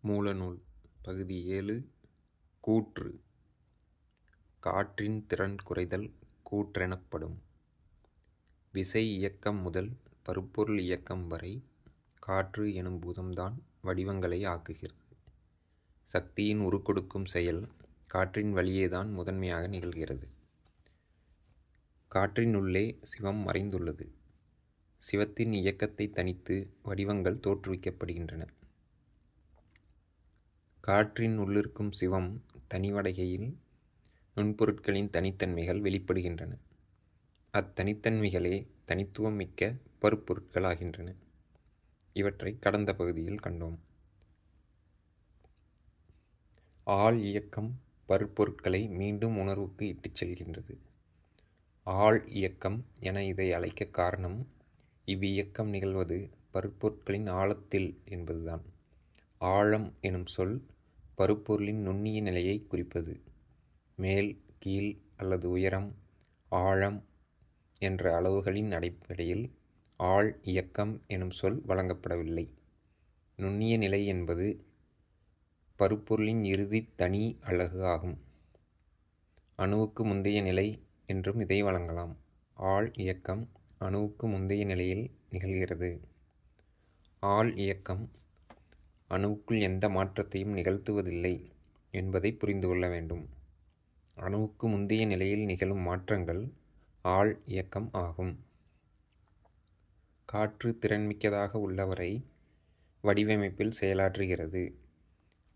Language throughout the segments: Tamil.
மூலநூல் பகுதி 7 கூற்று. காற்றின் திறன் குறைதல் கூற்றெனப்படும். விசை இயக்கம் முதல் பருப்பொருள் இயக்கம் வரை காற்று எனும் பூதம்தான் வடிவங்களை ஆக்குகிறது. சக்தியின் உருக்கொடுக்கும் செயல் காற்றின் வழியேதான் முதன்மையாக நிகழ்கிறது. காற்றின் உள்ளே சிவம் மறைந்துள்ளது. சிவத்தின் இயக்கத்தை தனித்து வடிவங்கள் தோற்றுவிக்கப்படுகின்றன. காற்றின் உள்ளிருக்கும் சிவம் தனிவடைகையில் நுண்பொருட்களின் தனித்தன்மைகள் வெளிப்படுகின்றன. அத்தனித்தன்மைகளே தனித்துவம் மிக்க பருப்பொருட்கள் ஆகின்றன. இவற்றை கடந்த பகுதியில் கண்டோம். ஆள் இயக்கம் பருப்பொருட்களை மீண்டும் உணர்வுக்கு இட்டுச் செல்கின்றது. ஆள் இயக்கம் என இதை அழைக்க காரணம், இவ்வியக்கம் நிகழ்வது பருப்பொருட்களின் ஆழத்தில் என்பதுதான். ஆழம் எனும் சொல் பருப்பொருளின் நுண்ணிய நிலையை குறிப்பது. மேல், கீழ் அல்லது உயரம், ஆழம் என்ற அளவுகளின் அடிப்படையில் ஆள் இயக்கம் எனும் சொல் வழங்கப்படவில்லை. நுண்ணிய நிலை என்பது பருப்பொருளின் இறுதி தனி அலகு ஆகும். அணுவுக்கு முந்தைய நிலை என்றும் இதை வழங்கலாம். ஆள் இயக்கம் அணுவுக்கு முந்தைய நிலையில் நிகழ்கிறது. ஆள் இயக்கம் அணுவுக்குள் எந்த மாற்றத்தையும் நிகழ்த்துவதில்லை என்பதை புரிந்து கொள்ள வேண்டும். அணுவுக்கு முந்தைய நிலையில் நிகழும் மாற்றங்கள் ஆள் இயக்கம் ஆகும். காற்று திறன்மிக்கதாக உள்ளவரை வடிவமைப்பில் செயலாற்றுகிறது.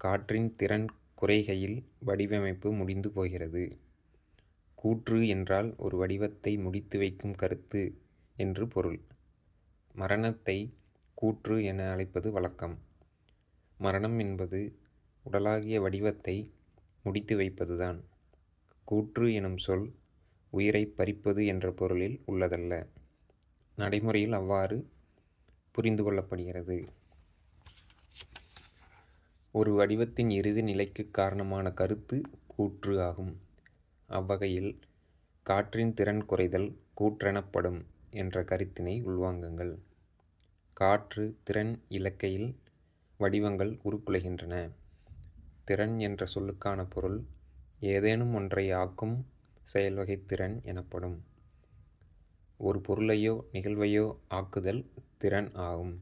காற்றின் திறன் குறைகையில் வடிவமைப்பு முடிந்து போகிறது. கூற்று என்றால் ஒரு வடிவத்தை முடித்து வைக்கும் கருத்து என்று பொருள். மரணத்தை கூற்று என அழைப்பது வழக்கம். மரணம் என்பது உடலாகிய வடிவத்தை முடித்து வைப்பதுதான். கூற்று எனும் சொல் உயிரை பறிப்பது என்ற பொருளில் உள்ளதல்ல. நடைமுறையில் அவ்வாறு புரிந்து கொள்ளப்படுகிறது. ஒரு வடிவத்தின் இறுதி நிலைக்கு காரணமான கருத்து கூற்று ஆகும். அவ்வகையில் காற்றின் திறன் குறைதல் கூற்றெனப்படும் என்ற கருத்தினை உள்வாங்குங்கள். காற்று திறன் இலக்கையில் வடிவங்கள் உருக்குலைகின்றன. திறன் என்ற சொல்லுக்கான பொருள் ஏதேனும் ஒன்றை ஆக்கும் செயல்வகை திறன் எனப்படும். ஒரு பொருளையோ நிகழ்வையோ ஆக்குதல் திறன் ஆகும்.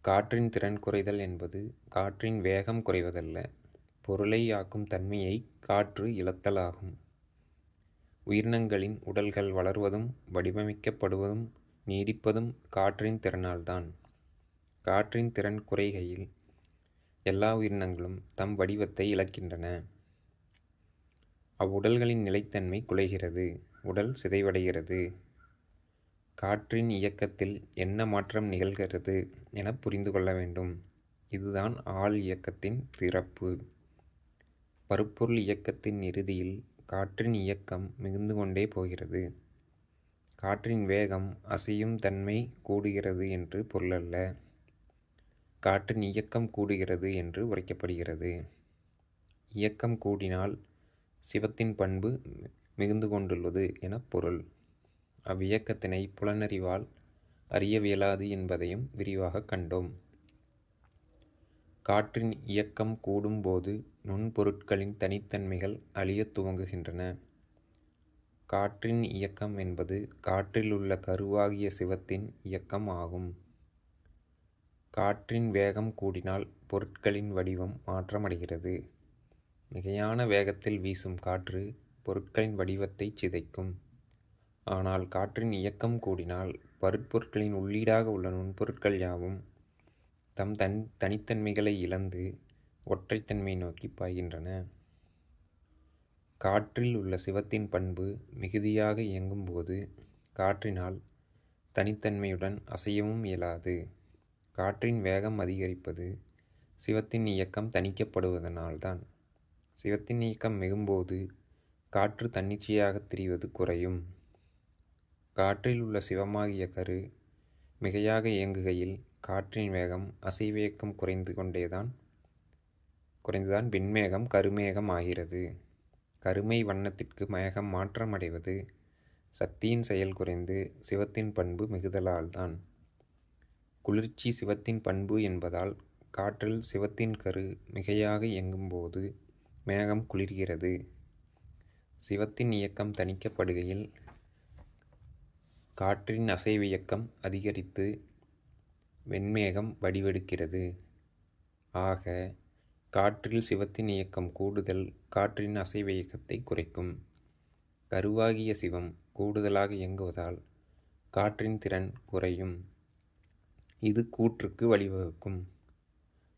காற்றின் திறன் குறைதல் என்பது காற்றின் வேகம் குறைவதல்ல, பொருளை ஆக்கும் தன்மையை காற்று இழத்தல் ஆகும். உயிரினங்களின் உடல்கள் வளர்வதும் வடிவமைக்கப்படுவதும் நீடிப்பதும் காற்றின் திறனால்தான். காற்றின் திறன் குறைகையில் எல்லா உயிரினங்களும் தம் வடிவத்தை இழக்கின்றன. அவ்வுடல்களின் நிலைத்தன்மை குலைகிறது, உடல் சிதைவடைகிறது. காற்றின் இயக்கத்தில் என்ன மாற்றம் நிகழ்கிறது என புரிந்து கொள்ள வேண்டும். இதுதான் ஆள் இயக்கத்தின் சிறப்பு. பருப்பொருள் இயக்கத்தின் இறுதியில் காற்றின் இயக்கம் மிகுந்து கொண்டே போகிறது. காற்றின் வேகம் அசையும் தன்மை கூடுகிறது என்று பொருளல்ல. காற்றின் இயக்கம் கூடுகிறது என்று உரைக்கப்படுகிறது. இயக்கம் கூடினால் சிவத்தின் பண்பு மிகுந்து கொண்டுள்ளது என பொருள். அவ்வியக்கத்தினை புலனறிவால் அறியவியலாது என்பதையும் விரிவாக கண்டோம். காற்றின் இயக்கம் கூடும் போது நுண்பொருட்களின் தனித்தன்மைகள் அழியத் துவங்குகின்றன. காற்றின் இயக்கம் என்பது காற்றில் உள்ள கருவாகிய சிவத்தின் இயக்கம் ஆகும். காற்றின் வேகம் கூடினால் பொருட்களின் வடிவம் மாற்றமடைகிறது. மிகையான வேகத்தில் வீசும் காற்று பொருட்களின் வடிவத்தை சிதைக்கும். ஆனால் காற்றின் இயக்கம் கூடினால் பருப்பொருட்களின் உள்ளீடாக உள்ள நுண்பொருட்கள் யாவும் தம் தனித்தன்மைகளை இழந்து ஒற்றைத்தன்மை நோக்கி பாய்கின்றன. காற்றில் உள்ள சிவத்தின் பண்பு மிகுதியாக இயங்கும்போது காற்றினால் தனித்தன்மையுடன் அசையவும் இயலாது. காற்றின் வேகம் அதிகரிப்பது சிவத்தின் இயக்கம் தணிக்கப்படுவதனால்தான். சிவத்தின் இயக்கம் மிகும்போது காற்று தன்னிச்சையாக திரிவது குறையும். காற்றில் உள்ள சிவமாகிய கரு மிகையாக இயங்குகையில் காற்றின் வேகம் அசைவியக்கம் குறைந்துதான் வெண்மேகம் கருமேகம் ஆகிறது. கருமை வண்ணத்திற்கு மேகம் மாற்றமடைவது சக்தியின் செயல் குறைந்து சிவத்தின் பண்பு மிகுதலால்தான். குளிர்ச்சி சிவத்தின் பண்பு என்பதால் காற்றில் சிவத்தின் கரு மிகையாக இயங்கும்போது மேகம் குளிர்கிறது. சிவத்தின் இயக்கம் தணிக்கப்படுகையில் காற்றின் அசைவியக்கம் அதிகரித்து வெண்மேகம் வடிவெடுக்கிறது. ஆக, காற்றில் சிவத்தின் இயக்கம் கூடுதல் காற்றின் அசைவியக்கத்தை குறைக்கும். கருவாகிய சிவம் கூடுதலாக இயங்குவதால் காற்றின் திறன் குறையும். இது கூற்றுக்கு வழிவகுக்கும்.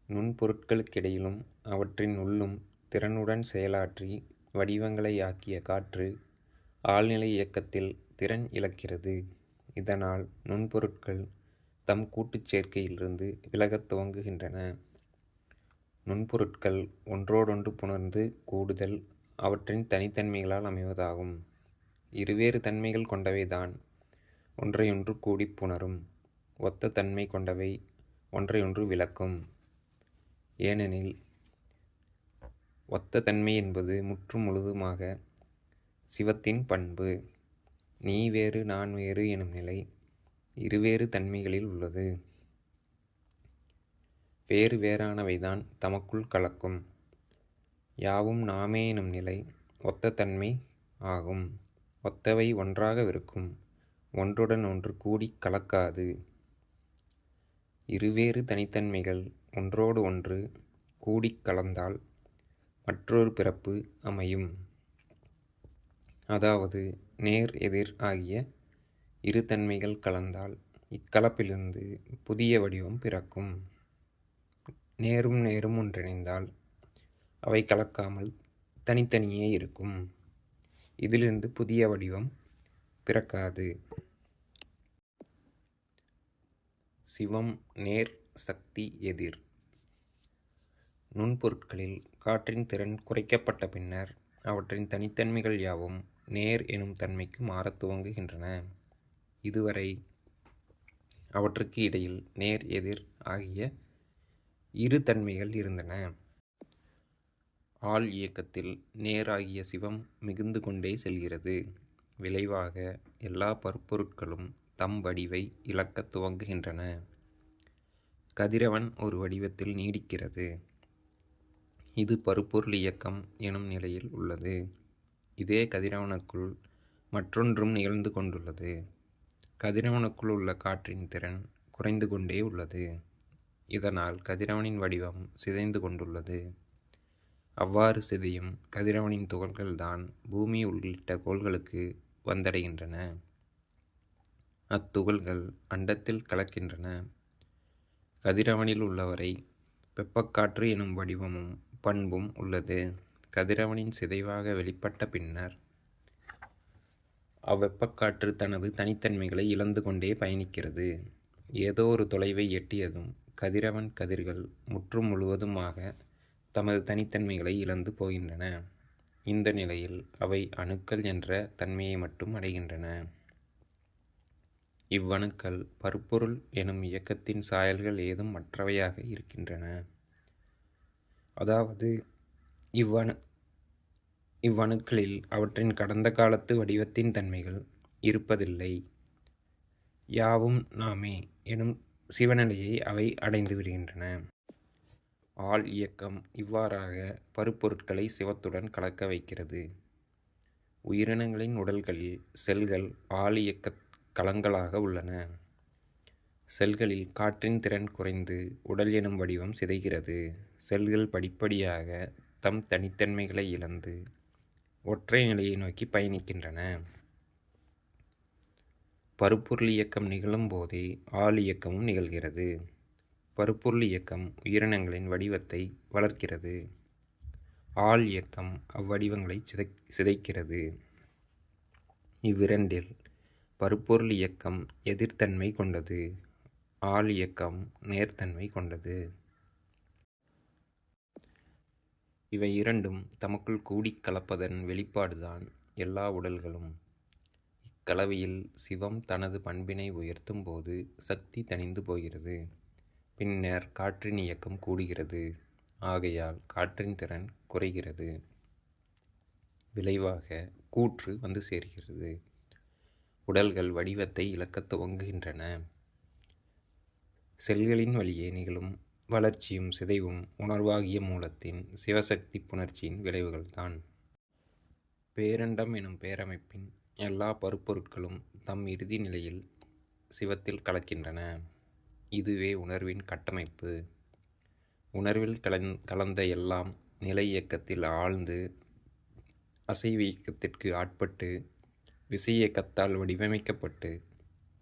நுண்பொருட்களுக்கிடையிலும் அவற்றின் உள்ளும் திறனுடன் செயலாற்றி வடிவங்களை ஆக்கிய காற்று ஆழ்நிலை இயக்கத்தில் திறன் இழக்கிறது. இதனால் நுண்பொருட்கள் தம் கூட்டுச் சேர்க்கையிலிருந்து விலகத் துவங்குகின்றன. நுண்பொருட்கள் ஒன்றோடொன்று புணர்ந்து கூடுதல் அவற்றின் தனித்தன்மைகளால் அமைவதாகும். இருவேறு தன்மைகள் கொண்டவைதான் ஒன்றையொன்று கூடிப் புணரும். ஒத்த தன்மை கொண்டவை ஒன்றையொன்று விலக்கும். ஏனெனில் ஒத்த தன்மை என்பது முற்றும் முழுதுமாக சிவத்தின் பண்பு. நீ வேறு நான் வேறு எனும் நிலை இருவேறு தன்மைகளில் உள்ளது. வேறு வேறானவைதான் தமக்குள் கலக்கும். யாவும் நாமே எனும் நிலை ஒத்த தன்மை ஆகும். ஒத்தவை ஒன்றாகவிருக்கும். ஒன்றுடன் ஒன்று கூடிக் கலக்காது. இருவேறு தனித்தன்மைகள் ஒன்றோடு ஒன்று கூடிக் கலந்தால் மற்றொரு பிறப்பு அமையும். அதாவது நேர் எதிர் ஆகிய இரு தன்மைகள் கலந்தால் இக்கலப்பிலிருந்து புதிய வடிவம் பிறக்கும். நேரும் நேரும் ஒன்றிணைந்தால் அவை கலக்காமல் தனித்தனியே இருக்கும். இதிலிருந்து புதிய வடிவம் பிறக்காது. சிவம் நேர், சக்தி எதிர். நுண்பொருட்களில் காற்றின் திறன் குறைக்கப்பட்ட பின்னர் அவற்றின் தனித்தன்மைகள் யாவும் நேர் எனும் தன்மைக்கு மாறத் துவங்குகின்றன. இதுவரை அவற்றுக்கு இடையில் நேர் எதிர் ஆகிய இரு தன்மைகள் இருந்தன. ஆள் இயக்கத்தில் நேர் ஆகிய சிவம் மிகுந்து கொண்டே செல்கிறது. விளைவாக எல்லா பருப்பொருட்களும் தம் வடிவை இழக்கத் துவங்குகின்றன. கதிரவன் ஒரு வடிவத்தில் நீடிக்கிறது. இது பருப்பொருள் இயக்கம் எனும் நிலையில் உள்ளது. இதே கதிரவனுக்குள் மற்றொன்றும் நிகழ்ந்து கொண்டுள்ளது. கதிரவனுக்குள் உள்ள காற்றின் திறன் குறைந்து கொண்டே உள்ளது. இதனால் கதிரவனின் வடிவம் சிதைந்து கொண்டுள்ளது. அவ்வாறு சிதையும் கதிரவனின் துகள்கள்தான் பூமி உள்ளிட்ட கோள்களுக்கு வந்தடைகின்றன. அத்துகள்கள் அண்டத்தில் கலக்கின்றன. கதிரவனில் உள்ளவரை வெப்பக்காற்று எனும் வடிவமும் பண்பும் உள்ளது. கதிரவனின் சிதைவாக வெளிப்பட்ட பின்னர் அவ்வெப்பக்காற்று தனது தனித்தன்மைகளை இழந்து கொண்டே பயணிக்கிறது. ஏதோ ஒரு தொலைவை எட்டியதும் கதிரவன் கதிர்கள் முற்றும் முழுவதுமாக தமது தனித்தன்மைகளை இழந்து போகின்றன. இந்த நிலையில் அவை அணுக்கள் என்ற தன்மையை மட்டும் அடைகின்றன. இவ்வணுக்கள் பருப்பொருள் எனும் இயக்கத்தின் சாயல்கள் ஏதும் மற்றவையாக இருக்கின்றன. அதாவது இவ்வணுக்களில் அவற்றின் கடந்த காலத்து வடிவத்தின் தன்மைகள் இருப்பதில்லை. யாவும் நாமே எனும் சிவநிலையை அவை அடைந்து விடுகின்றன. ஆள் இயக்கம் இவ்வாறாக பருப்பொருட்களை சிவத்துடன் கலக்க வைக்கிறது. உயிரினங்களின் உடல்களில் செல்கள் ஆள் இயக்க கலங்களாக உள்ளன. செல்களில் காற்றின் திறன் குறைந்து உடல் எனும் வடிவம் சிதைகிறது. செல்கள் படிப்படியாக தம் தனித்தன்மைகளை இழந்து ஒற்றை நிலையை நோக்கி பயணிக்கின்றன. பருப்பொருள் இயக்கம் நிகழும் போதே ஆள் இயக்கமும் நிகழ்கிறது. பருப்பொருள் இயக்கம் உயிரினங்களின் வடிவத்தை வளர்க்கிறது. ஆள் இயக்கம் அவ்வடிவங்களை சிதைக்கிறது. இவ்விரண்டில் பருப்பொருள் இயக்கம் எதிர்த்தன்மை கொண்டது. ஆள் இயக்கம் நேர்த்தன்மை கொண்டது. இவை இரண்டும் தமக்குள் கூடிக் கலப்பதன் வெளிப்பாடுதான் எல்லா உடல்களும். இக்கலவையில் சிவம் தனது பண்பினை உயர்த்தும் போது சக்தி தணிந்து போகிறது. பின்னர் காற்றின் இயக்கம் கூடுகிறது. ஆகையால் காற்றின் திறன் குறைகிறது. விளைவாக கூற்று வந்து சேர்கிறது. உடல்கள் வடிவத்தை இழக்கத் துவங்குகின்றன. செல்களின் வழியே நிகழும் வளர்ச்சியும் சிதைவும் உணர்வாகிய மூலத்தின் சிவசக்தி புணர்ச்சியின் விளைவுகள்தான். பேரண்டம் எனும் பேரமைப்பின் எல்லா பருப்பொருட்களும் தம் இறுதி நிலையில் சிவத்தில் கலக்கின்றன. இதுவே உணர்வின் கட்டமைப்பு. உணர்வில் கலந்த எல்லாம் நிலை இயக்கத்தில் ஆழ்ந்து அசைவு இயக்கத்திற்கு ஆட்பட்டு விசை இயக்கத்தால் வடிவமைக்கப்பட்டு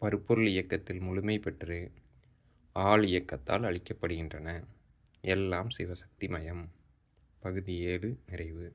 பருப்பொருள் இயக்கத்தில் முழுமை பெற்று ஆள் இயக்கத்தால் அளிக்கப்படுகின்றன. எல்லாம் சிவசக்திமயம். பகுதி 7 நிறைவு.